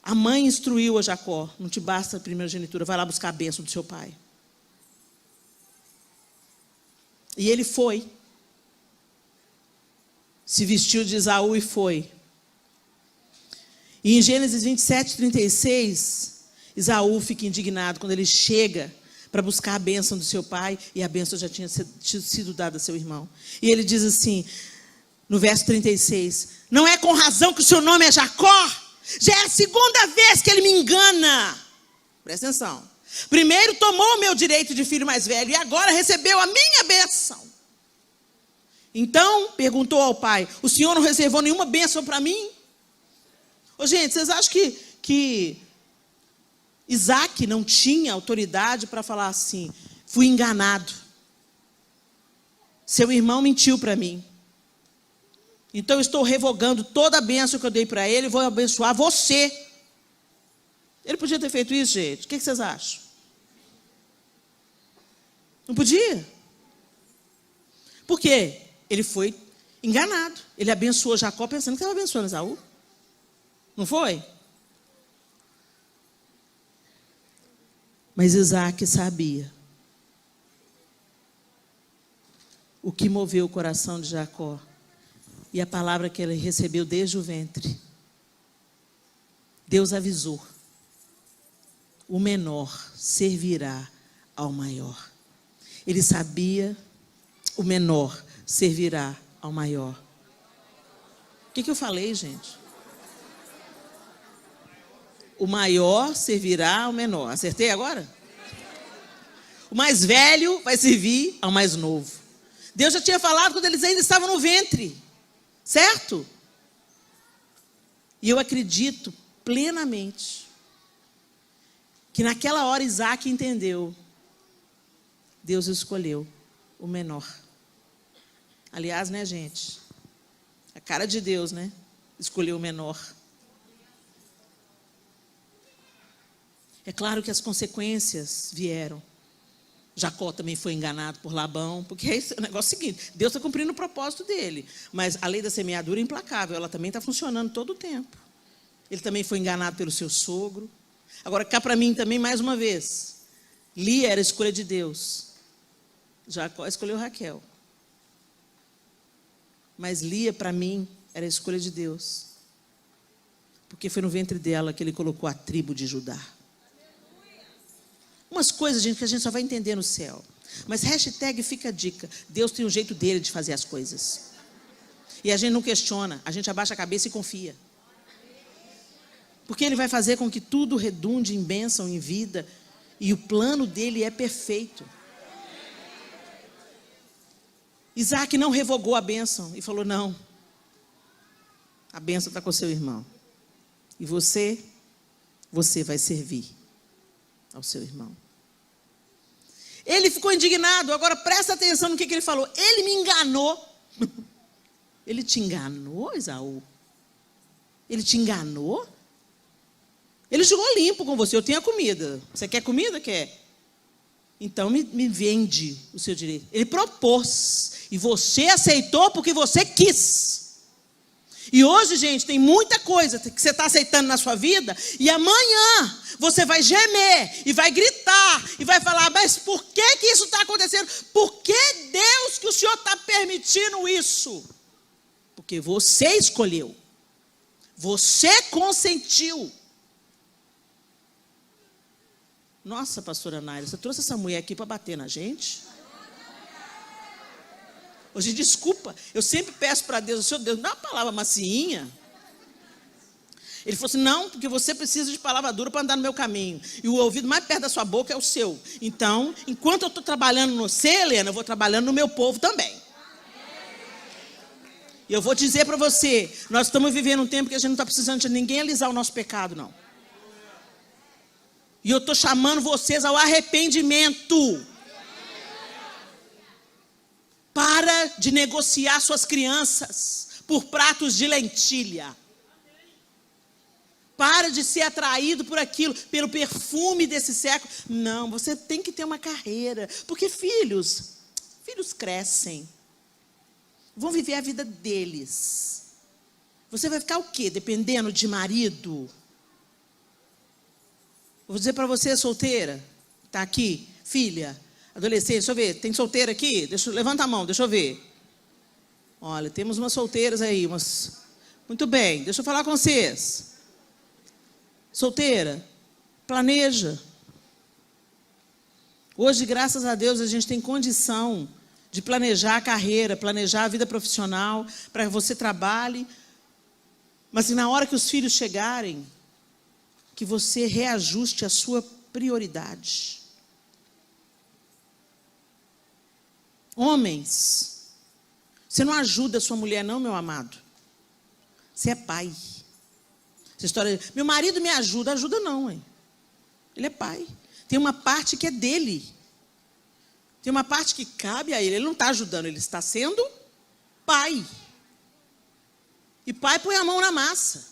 A mãe instruiu a Jacó: não te basta a primogenitura, vai lá buscar a bênção do seu pai. E ele foi. Se vestiu de Esaú e foi. E em Gênesis 27, 36, Esaú fica indignado quando ele chega para buscar a bênção do seu pai, e a bênção já tinha sido dada a seu irmão. E ele diz assim, no verso 36, não é com razão que o seu nome é Jacó? Já é a segunda vez que ele me engana. Presta atenção. Primeiro tomou o meu direito de filho mais velho, e agora recebeu a minha bênção. Então, perguntou ao pai, o senhor não reservou nenhuma bênção para mim? Ô, gente, vocês acham que Isaac não tinha autoridade para falar assim, fui enganado. Seu irmão mentiu para mim. Então eu estou revogando toda a bênção que eu dei para ele e vou abençoar você. Ele podia ter feito isso, gente? O que vocês acham? Não podia. Por quê? Ele foi enganado. Ele abençoou Jacó pensando que estava abençoando Esaú. Não foi? Mas Isaac sabia o que moveu o coração de Jacó e a palavra que ele recebeu desde o ventre. Deus avisou: o menor servirá ao maior. Ele sabia, o menor servirá ao maior. O que eu falei, gente? O maior servirá ao menor. Acertei agora? O mais velho vai servir ao mais novo. Deus já tinha falado quando eles ainda estavam no ventre. Certo? E eu acredito plenamente que naquela hora Isaac entendeu. Deus escolheu o menor. Aliás, né, gente? A cara de Deus, né? Escolheu o menor. É claro que as consequências vieram. Jacó também foi enganado por Labão, porque é o negócio seguinte, Deus está cumprindo o propósito dele, mas a lei da semeadura é implacável, ela também está funcionando todo o tempo. Ele também foi enganado pelo seu sogro. Agora, cá para mim também, mais uma vez, Lia era a escolha de Deus, Jacó escolheu Raquel. Mas Lia, para mim, era a escolha de Deus, porque foi no ventre dela que ele colocou a tribo de Judá. Umas coisas, gente, que a gente só vai entender no céu. Mas hashtag fica a dica. Deus tem um jeito dele de fazer as coisas. E a gente não questiona, a gente abaixa a cabeça e confia. Porque ele vai fazer com que tudo redunde em bênção, em vida. E o plano dele é perfeito. Isaac não revogou a bênção e falou, não. A bênção está com seu irmão. E você vai servir ao seu irmão. Ele ficou indignado. Agora presta atenção no que ele falou. Ele me enganou. Ele te enganou, Esaú? Ele te enganou? Ele jogou limpo com você. Eu tenho a comida. Você quer comida? Quer? Então me vende o seu direito. Ele propôs. E você aceitou porque você quis. E hoje, gente, tem muita coisa que você está aceitando na sua vida, e amanhã você vai gemer, e vai gritar, e vai falar, mas por que isso está acontecendo? Por que Deus que o Senhor está permitindo isso? Porque você escolheu, você consentiu. Nossa, pastora Naira, você trouxe essa mulher aqui para bater na gente? Hoje, desculpa, eu sempre peço para Deus, Senhor Deus, dá uma palavra macinha. Ele falou assim, não, porque você precisa de palavra dura para andar no meu caminho. E o ouvido mais perto da sua boca é o seu. Então, enquanto eu estou trabalhando no você, Helena, eu vou trabalhando no meu povo também. E eu vou dizer para você, nós estamos vivendo um tempo que a gente não está precisando de ninguém alisar o nosso pecado, não. E eu estou chamando vocês ao arrependimento. Para de negociar suas crianças por pratos de lentilha. Para de ser atraído por aquilo, pelo perfume desse século. Não, você tem que ter uma carreira. Porque filhos crescem. Vão viver a vida deles. Você vai ficar o quê? Dependendo de marido? Vou dizer para você, solteira, está aqui, filha, adolescente, deixa eu ver, tem solteira aqui? Levanta a mão, deixa eu ver. Olha, temos umas solteiras aí, muito bem, deixa eu falar com vocês. Solteira, planeja. Hoje, graças a Deus, a gente tem condição de planejar a carreira, planejar a vida profissional, para que você trabalhe, mas na hora que os filhos chegarem, que você reajuste a sua prioridade. Homens, você não ajuda a sua mulher não, meu amado. Você é pai. Essa história, meu marido me ajuda não, hein? Ele é pai. Tem uma parte que é dele. Tem uma parte que cabe a ele. Ele não está ajudando, ele está sendo pai. E pai põe a mão na massa.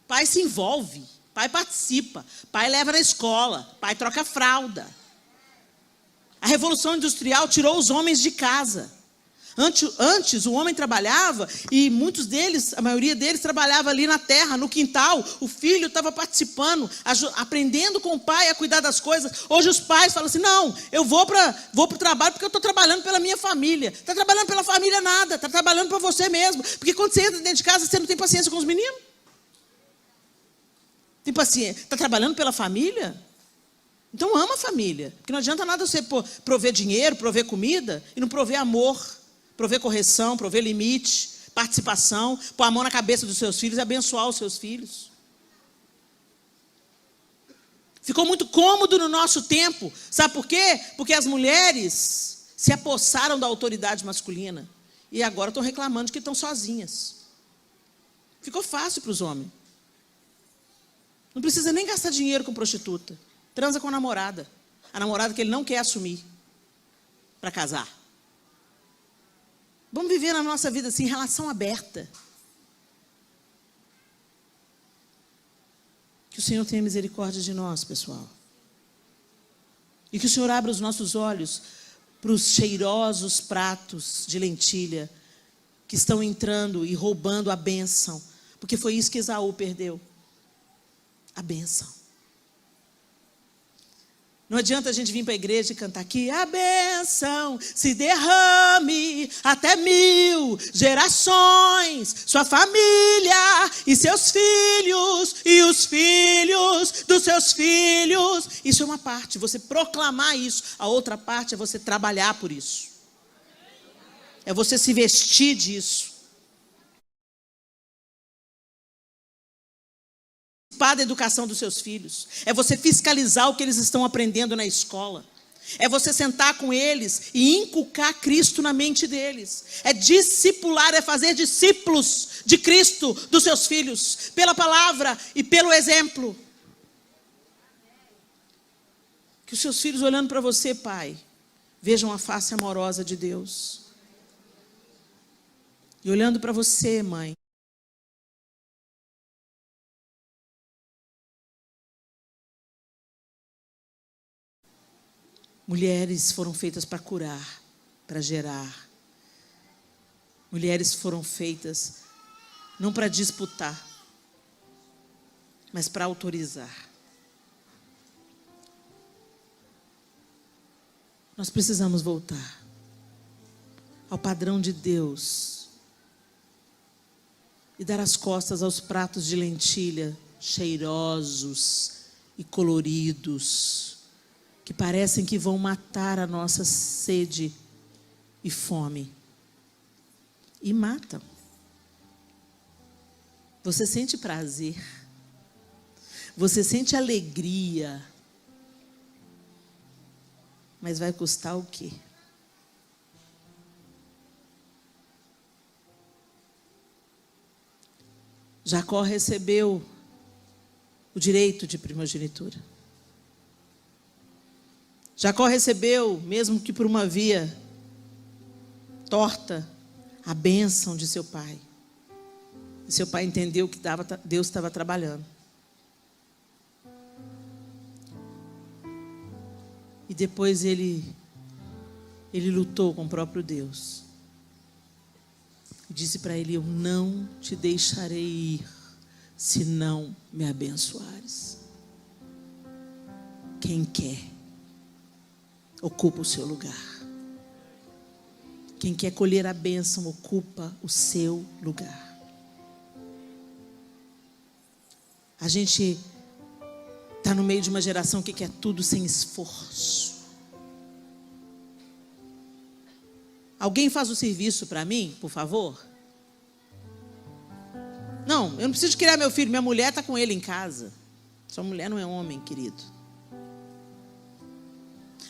Pai se envolve. Pai participa. Pai leva na escola. Pai troca fralda. A Revolução Industrial tirou os homens de casa. Antes o homem trabalhava e muitos deles, a maioria deles trabalhava ali na terra, no quintal. O filho estava participando, aprendendo com o pai a cuidar das coisas. Hoje os pais falam assim, não, eu vou para o trabalho porque eu estou trabalhando pela minha família. Está trabalhando pela família nada, está trabalhando para você mesmo. Porque quando você entra dentro de casa, você não tem paciência com os meninos. Tem paciência, está trabalhando pela família? Então ama a família. Porque não adianta nada você prover dinheiro, prover comida e não prover amor, prover correção, prover limite, participação, pôr a mão na cabeça dos seus filhos e abençoar os seus filhos. Ficou muito cômodo no nosso tempo. Sabe por quê? Porque as mulheres se apossaram da autoridade masculina e agora estão reclamando de que estão sozinhas. Ficou fácil para os homens. Não precisa nem gastar dinheiro com prostituta. Transa com a namorada que ele não quer assumir para casar. Vamos viver na nossa vida assim, relação aberta. Que o Senhor tenha misericórdia de nós, pessoal. E que o Senhor abra os nossos olhos para os cheirosos pratos de lentilha que estão entrando e roubando a bênção. Porque foi isso que Esaú perdeu. A bênção. Não adianta a gente vir para a igreja e cantar aqui, a bênção se derrame até 1000 gerações, sua família e seus filhos e os filhos dos seus filhos. Isso é uma parte, você proclamar isso. A outra parte é você trabalhar por isso. É você se vestir disso. Da educação dos seus filhos, é você fiscalizar o que eles estão aprendendo na escola, é você sentar com eles e inculcar Cristo na mente deles, é discipular, é fazer discípulos de Cristo dos seus filhos, pela palavra e pelo exemplo. Que os seus filhos olhando para você, pai, vejam a face amorosa de Deus, e olhando para você, mãe, mulheres foram feitas para curar, para gerar. Mulheres foram feitas não para disputar, mas para autorizar. Nós precisamos voltar ao padrão de Deus e dar as costas aos pratos de lentilha cheirosos e coloridos, que parecem que vão matar a nossa sede e fome. E matam. Você sente prazer. Você sente alegria. Mas vai custar o quê? Jacó recebeu o direito de primogenitura. Jacó recebeu, mesmo que por uma via torta, a bênção de seu pai. E seu pai entendeu que Deus estava trabalhando. E depois ele lutou com o próprio Deus. E disse para ele, eu não te deixarei ir, se não me abençoares. Quem quer, ocupa o seu lugar. Quem quer colher a bênção, ocupa o seu lugar. A gente está no meio de uma geração que quer tudo sem esforço. Alguém faz o serviço para mim, por favor? Não, eu não preciso de criar meu filho, minha mulher está com ele em casa. Sua mulher não é homem, querido.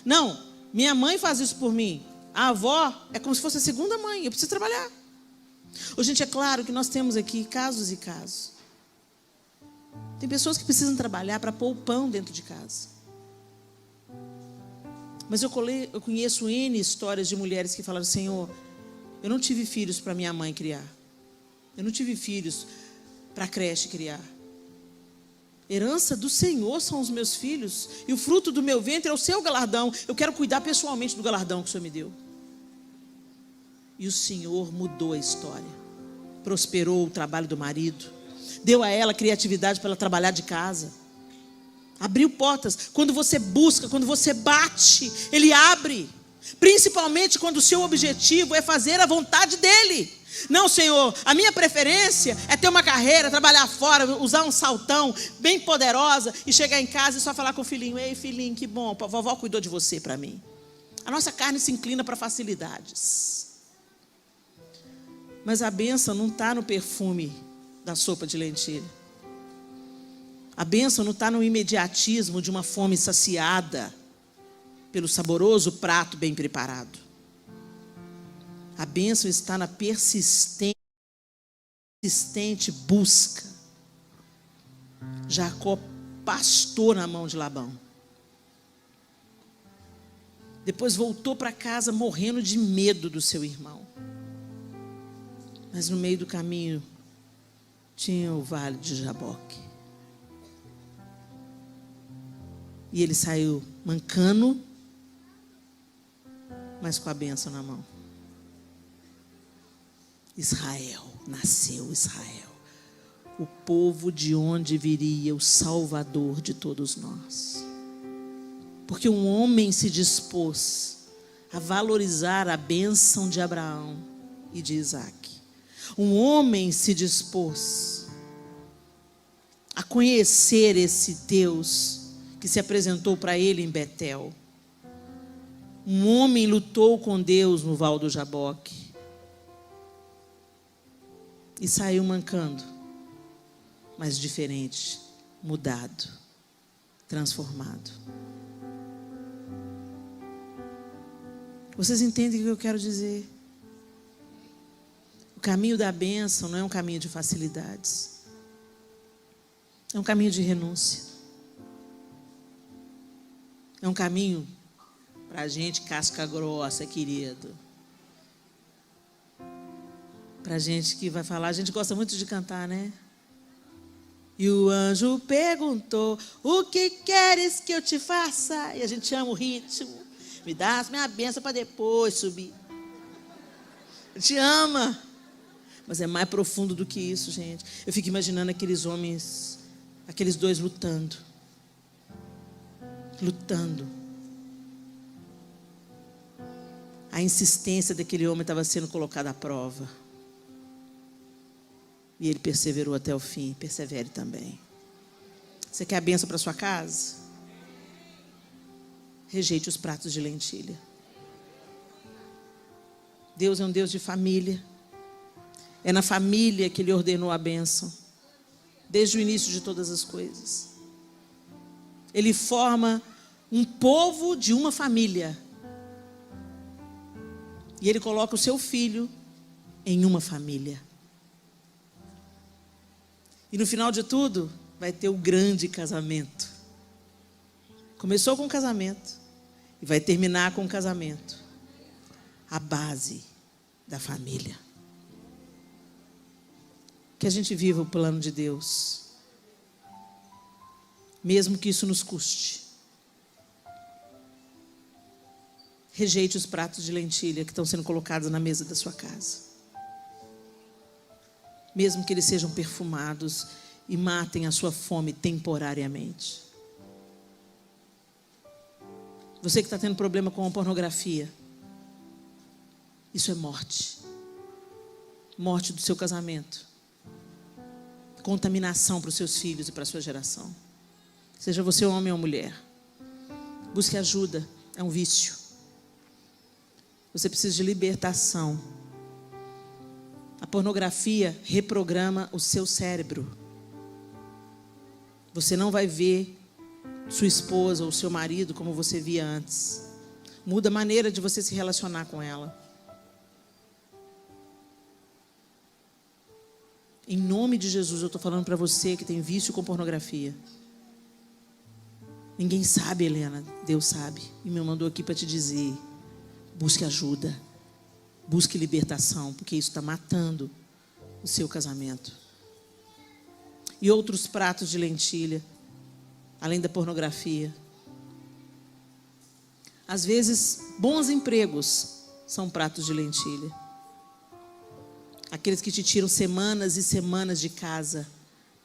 Não, minha mãe faz isso por mim. A avó é como se fosse a segunda mãe, eu preciso trabalhar. Gente, é claro que nós temos aqui casos e casos. Tem pessoas que precisam trabalhar para pôr o pão dentro de casa. Mas eu conheço N histórias de mulheres que falaram, Senhor, eu não tive filhos para minha mãe criar. Eu não tive filhos para a creche criar. Herança do Senhor são os meus filhos. E o fruto do meu ventre é o seu galardão. Eu quero cuidar pessoalmente do galardão que o Senhor me deu. E o Senhor mudou a história. Prosperou o trabalho do marido. Deu a ela criatividade para ela trabalhar de casa. Abriu portas. Quando você busca, quando você bate, Ele abre. Principalmente quando o seu objetivo é fazer a vontade dele. Não, Senhor, a minha preferência é ter uma carreira, trabalhar fora, usar um saltão bem poderosa e chegar em casa e só falar com o filhinho: ei, filhinho, que bom, a vovó cuidou de você para mim. A nossa carne se inclina para facilidades. Mas a bênção não está no perfume da sopa de lentilha. A bênção não está no imediatismo de uma fome saciada pelo saboroso prato bem preparado. A bênção está na persistente busca. Jacó pastou na mão de Labão. Depois voltou para casa morrendo de medo do seu irmão. Mas no meio do caminho tinha o vale de Jaboque. E ele saiu mancando, mas com a bênção na mão. Israel, nasceu Israel, o povo de onde viria o Salvador de todos nós. Porque um homem se dispôs a valorizar a bênção de Abraão e de Isaac. Um homem se dispôs a conhecer esse Deus que se apresentou para ele em Betel. Um homem lutou com Deus no Val do Jaboque e saiu mancando, mas diferente, mudado, transformado. Vocês entendem o que eu quero dizer? O caminho da bênção não é um caminho de facilidades. É um caminho de renúncia. É um caminho para a gente casca grossa, querido. Para a gente que vai falar, a gente gosta muito de cantar, né? E o anjo perguntou: o que queres que eu te faça? E a gente ama o ritmo. Me dá a minha bênção para depois subir. A gente ama. Mas é mais profundo do que isso, gente. Eu fico imaginando aqueles homens, aqueles dois lutando. A insistência daquele homem estava sendo colocada à prova. E ele perseverou até o fim. Persevere também. Você quer a bênção para sua casa? Rejeite os pratos de lentilha. Deus é um Deus de família. É na família que Ele ordenou a bênção. Desde o início de todas as coisas. Ele forma um povo de uma família. E Ele coloca o seu filho em uma família. E no final de tudo, vai ter o grande casamento. Começou com o casamento. E vai terminar com o casamento. A base da família. Que a gente viva o plano de Deus. Mesmo que isso nos custe. Rejeite os pratos de lentilha que estão sendo colocados na mesa da sua casa. Mesmo que eles sejam perfumados e matem a sua fome temporariamente. Você que está tendo problema com a pornografia, isso é morte. Morte do seu casamento. Contaminação para os seus filhos e para a sua geração. Seja você homem ou mulher. Busque ajuda, é um vício. Você precisa de libertação. A pornografia reprograma o seu cérebro. Você não vai ver sua esposa ou seu marido como você via antes. Muda a maneira de você se relacionar com ela. Em nome de Jesus, eu estou falando para você que tem vício com pornografia. Ninguém sabe, Helena, Deus sabe. E me mandou aqui para te dizer: busque ajuda, busque libertação, porque isso está matando o seu casamento. E outros pratos de lentilha, além da pornografia. Às vezes, bons empregos são pratos de lentilha. Aqueles que te tiram semanas e semanas de casa.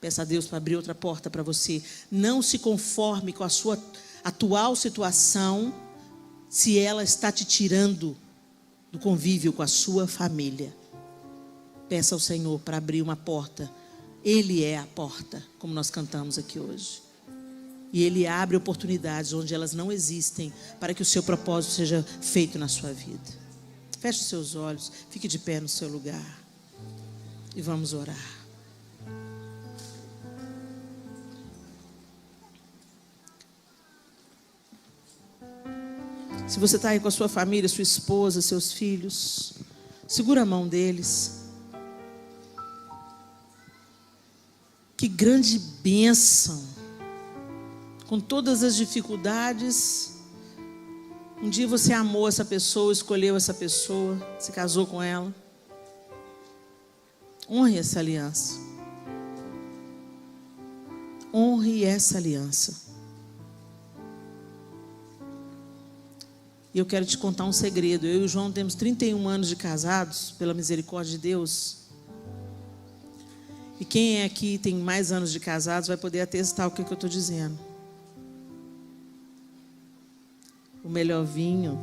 Peça a Deus para abrir outra porta para você. Não se conforme com a sua atual situação se ela está te tirando do convívio com a sua família. Peça ao Senhor para abrir uma porta. Ele é a porta, como nós cantamos aqui hoje. E Ele abre oportunidades onde elas não existem, para que o seu propósito seja feito na sua vida. Feche os seus olhos, fique de pé no seu lugar e vamos orar. Se você está aí com a sua família, sua esposa, seus filhos, segura a mão deles. Que grande bênção. Com todas as dificuldades, um dia você amou essa pessoa, escolheu essa pessoa, se casou com ela. Honre essa aliança. Honre essa aliança. E eu quero te contar um segredo. Eu e o João temos 31 anos de casados, pela misericórdia de Deus. E quem é aqui tem mais anos de casados vai poder atestar o que eu estou dizendo. O melhor vinho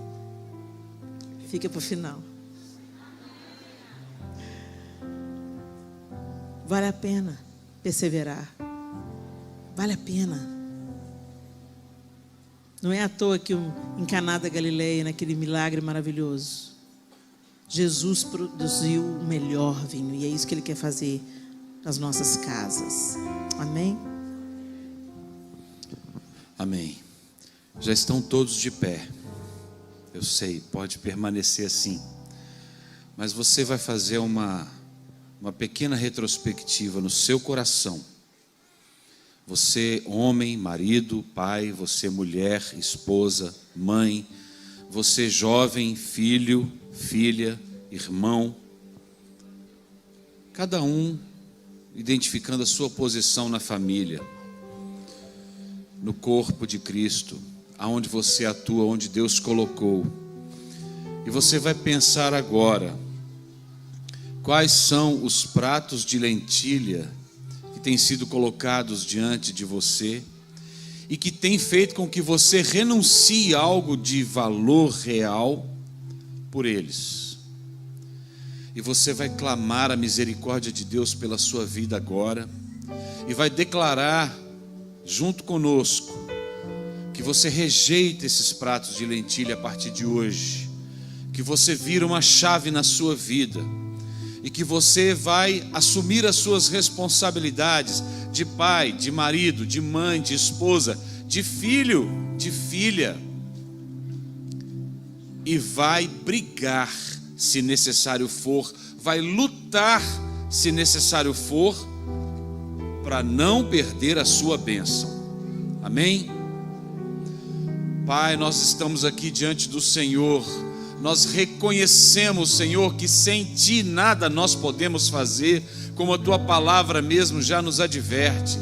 fica para o final. Vale a pena perseverar. Vale a pena. Não é à toa que em Caná da Galileia, naquele milagre maravilhoso, Jesus produziu o melhor vinho. E é isso que Ele quer fazer nas nossas casas. Amém? Amém. Já estão todos de pé. Eu sei, pode permanecer assim. Mas você vai fazer uma pequena retrospectiva no seu coração. Você, homem, marido, pai, você, mulher, esposa, mãe, você, jovem, filho, filha, irmão. Cada um identificando a sua posição na família, no corpo de Cristo, aonde você atua, onde Deus colocou. E você vai pensar agora, quais são os pratos de lentilha que têm sido colocados diante de você e que tem feito com que você renuncie a algo de valor real por eles. E você vai clamar a misericórdia de Deus pela sua vida agora e vai declarar junto conosco que você rejeita esses pratos de lentilha a partir de hoje, que você vira uma chave na sua vida e que você vai assumir as suas responsabilidades de pai, de marido, de mãe, de esposa, de filho, de filha, e vai brigar se necessário for, vai lutar se necessário for, para não perder a sua bênção. Amém? Pai, nós estamos aqui diante do Senhor. Nós reconhecemos, Senhor, que sem Ti nada nós podemos fazer, como a Tua palavra mesmo já nos adverte.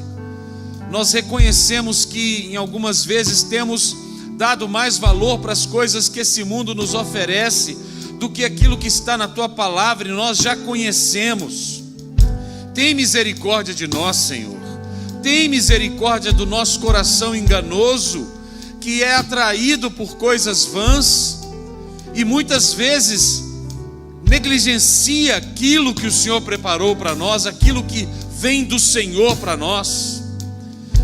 Nós reconhecemos que em algumas vezes temos dado mais valor para as coisas que esse mundo nos oferece do que aquilo que está na Tua palavra e nós já conhecemos. Tem misericórdia de nós, Senhor. Tem misericórdia do nosso coração enganoso, que é atraído por coisas vãs e muitas vezes negligencia aquilo que o Senhor preparou para nós, aquilo que vem do Senhor para nós.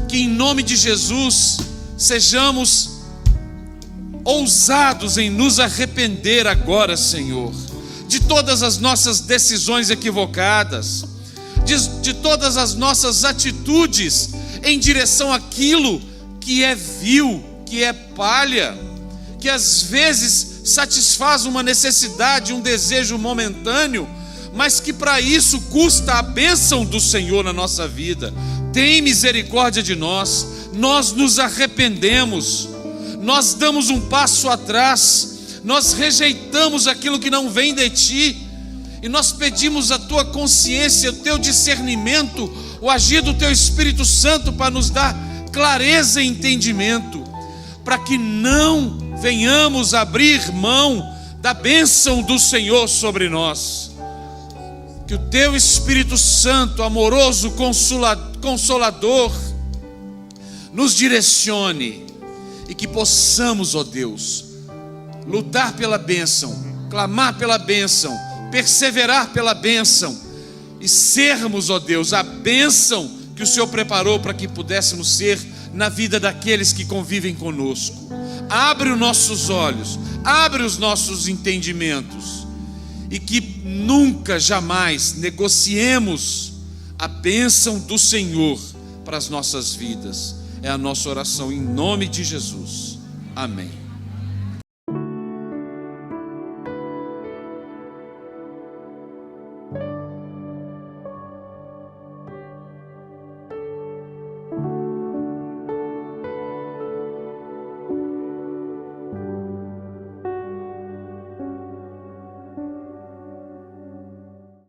Que em nome de Jesus sejamos ousados em nos arrepender agora, Senhor, de todas as nossas decisões equivocadas, de todas as nossas atitudes em direção àquilo que é vil, que é palha, que às vezes satisfaz uma necessidade, um desejo momentâneo, mas que para isso custa a bênção do Senhor na nossa vida. Tem misericórdia de nós, nós nos arrependemos, nós damos um passo atrás, nós rejeitamos aquilo que não vem de Ti, e nós pedimos a Tua consciência, o Teu discernimento, o agir do Teu Espírito Santo para nos dar clareza e entendimento, para que não venhamos abrir mão da bênção do Senhor sobre nós. Que o Teu Espírito Santo, amoroso, consolador, nos direcione e que possamos, ó Deus, lutar pela bênção, clamar pela bênção, perseverar pela bênção e sermos, ó Deus, a bênção que o Senhor preparou para que pudéssemos ser na vida daqueles que convivem conosco. Abre os nossos olhos, abre os nossos entendimentos e que nunca, jamais negociemos a bênção do Senhor para as nossas vidas. É a nossa oração em nome de Jesus. Amém.